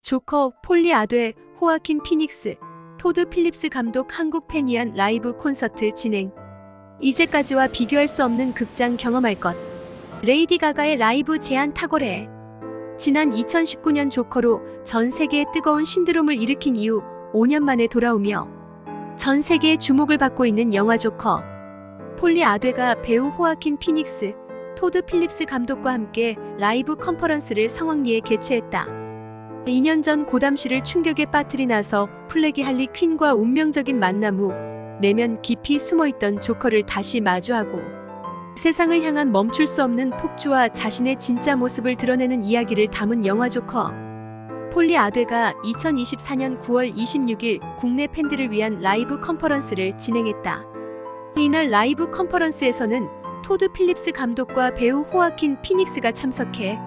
조커, 폴리 아뎨, 호아킨 피닉스, 토드 필립스 감독 한국 팬이한 라이브 콘서트 진행. 이제까지와 비교할 수 없는 극장 경험할 것. 레이디 가가의 라이브 제안 탁월해. 지난 2019년 조커로 전 세계에 뜨거운 신드롬을 일으킨 이후 5년 만에 돌아오며 전 세계의 주목을 받고 있는 영화 조커. 폴리 아뎨가 배우 호아킨 피닉스, 토드 필립스 감독과 함께 라이브 컨퍼런스를 성황리에 개최했다. 2년 전 고담시를 충격에 빠뜨리 나서 플래기 할리 퀸과 운명적인 만남 후 내면 깊이 숨어있던 조커를 다시 마주하고 세상을 향한 멈출 수 없는 폭주와 자신의 진짜 모습을 드러내는 이야기를 담은 영화 조커. 폴리 아뎨가 2024년 9월 26일 국내 팬들을 위한 라이브 컨퍼런스를 진행했다. 이날 라이브 컨퍼런스에서는 토드 필립스 감독과 배우 호아킨 피닉스가 참석해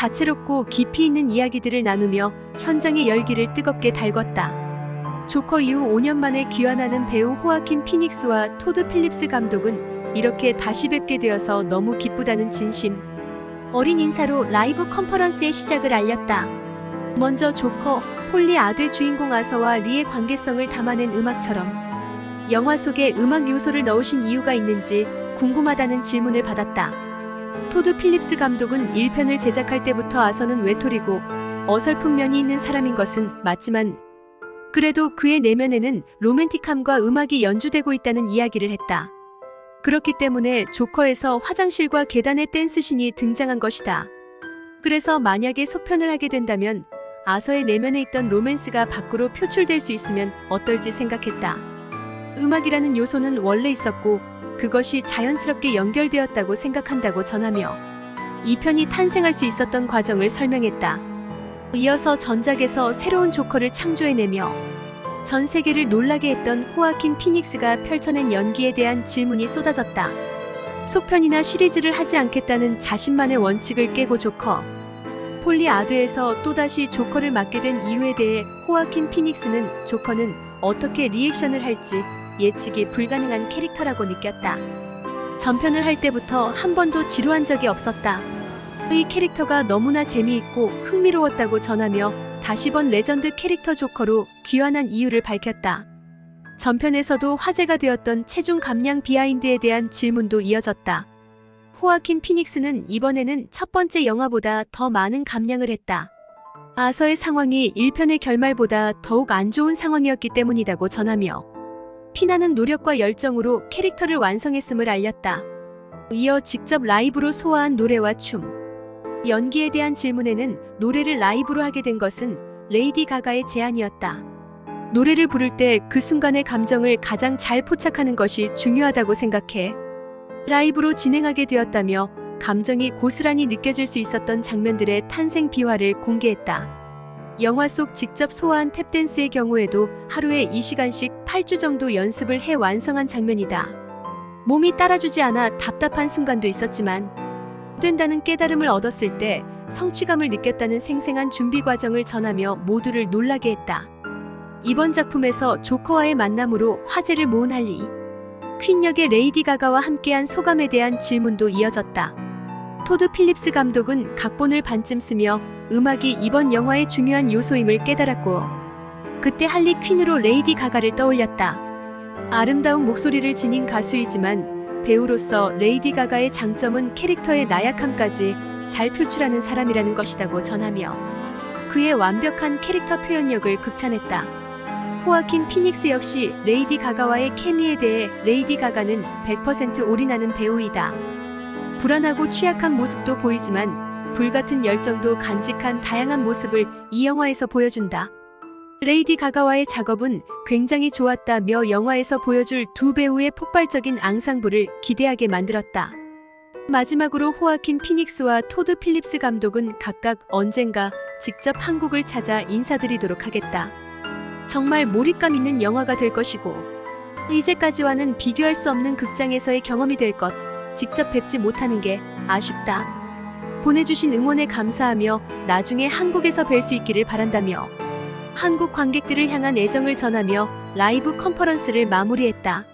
다채롭고 깊이 있는 이야기들을 나누며 현장의 열기를 뜨겁게 달궜다. 조커 이후 5년 만에 귀환하는 배우 호아킨 피닉스와 토드 필립스 감독은 이렇게 다시 뵙게 되어서 너무 기쁘다는 진심 어린 인사로 라이브 컨퍼런스의 시작을 알렸다. 먼저 조커, 폴리 아뎨 주인공 아서와 리의 관계성을 담아낸 음악처럼 영화 속에 음악 요소를 넣으신 이유가 있는지 궁금하다는 질문을 받았다. 토드 필립스 감독은 1편을 제작할 때부터 아서는 외톨이고 어설픈 면이 있는 사람인 것은 맞지만 그래도 그의 내면에는 로맨틱함과 음악이 연주되고 있다는 이야기를 했다. 그렇기 때문에 조커에서 화장실과 계단의 댄스신이 등장한 것이다. 그래서 만약에 속편을 하게 된다면 아서의 내면에 있던 로맨스가 밖으로 표출될 수 있으면 어떨지 생각했다. 음악이라는 요소는 원래 있었고 그것이 자연스럽게 연결되었다고 생각한다고 전하며 이 편이 탄생할 수 있었던 과정을 설명했다. 이어서 전작에서 새로운 조커를 창조해내며 전 세계를 놀라게 했던 호아킨 피닉스가 펼쳐낸 연기에 대한 질문이 쏟아졌다. 속편이나 시리즈를 하지 않겠다는 자신만의 원칙을 깨고 조커. 폴리 아뎨에서 또다시 조커를 맡게 된 이유에 대해 호아킨 피닉스는 조커는 어떻게 리액션을 할지 예측이 불가능한 캐릭터라고 느꼈다. 전편을 할 때부터 한 번도 지루한 적이 없었다. 이 캐릭터가 너무나 재미있고 흥미로웠다고 전하며 다시 본 레전드 캐릭터 조커로 귀환한 이유를 밝혔다. 전편에서도 화제가 되었던 체중 감량 비하인드에 대한 질문도 이어졌다. 호아킨 피닉스는 이번에는 첫 번째 영화보다 더 많은 감량을 했다. 아서의 상황이 1편의 결말보다 더욱 안 좋은 상황이었기 때문이라고 전하며 피나는 노력과 열정으로 캐릭터를 완성했음을 알렸다. 이어 직접 라이브로 소화한 노래와 춤. 연기에 대한 질문에는 노래를 라이브로 하게 된 것은 레이디 가가의 제안이었다. 노래를 부를 때 그 순간의 감정을 가장 잘 포착하는 것이 중요하다고 생각해 라이브로 진행하게 되었다며 감정이 고스란히 느껴질 수 있었던 장면들의 탄생 비화를 공개했다. 영화 속 직접 소화한 탭댄스의 경우에도 하루에 2시간씩 8주 정도 연습을 해 완성한 장면이다. 몸이 따라주지 않아 답답한 순간도 있었지만 된다는 깨달음을 얻었을 때 성취감을 느꼈다는 생생한 준비 과정을 전하며 모두를 놀라게 했다. 이번 작품에서 조커와의 만남으로 화제를 모은 할리 퀸 역의 레이디 가가와 함께한 소감에 대한 질문도 이어졌다. 토드 필립스 감독은 각본을 반쯤 쓰며 음악이 이번 영화의 중요한 요소임을 깨달았고 그때 할리 퀸으로 레이디 가가를 떠올렸다. 아름다운 목소리를 지닌 가수이지만 배우로서 레이디 가가의 장점은 캐릭터의 나약함까지 잘 표출하는 사람이라는 것이라고 전하며 그의 완벽한 캐릭터 표현력을 극찬했다. 호아킨 피닉스 역시 레이디 가가와의 케미에 대해 레이디 가가는 100% 올인하는 배우이다. 불안하고 취약한 모습도 보이지만 불같은 열정도 간직한 다양한 모습을 이 영화에서 보여준다. 레이디 가가와의 작업은 굉장히 좋았다며 영화에서 보여줄 두 배우의 폭발적인 앙상블을 기대하게 만들었다. 마지막으로 호아킨 피닉스와 토드 필립스 감독은 각각 언젠가 직접 한국을 찾아 인사드리도록 하겠다. 정말 몰입감 있는 영화가 될 것이고 이제까지와는 비교할 수 없는 극장에서의 경험이 될 것. 직접 뵙지 못하는 게 아쉽다. 보내주신 응원에 감사하며 나중에 한국에서 뵐 수 있기를 바란다며 한국 관객들을 향한 애정을 전하며 라이브 컨퍼런스를 마무리했다.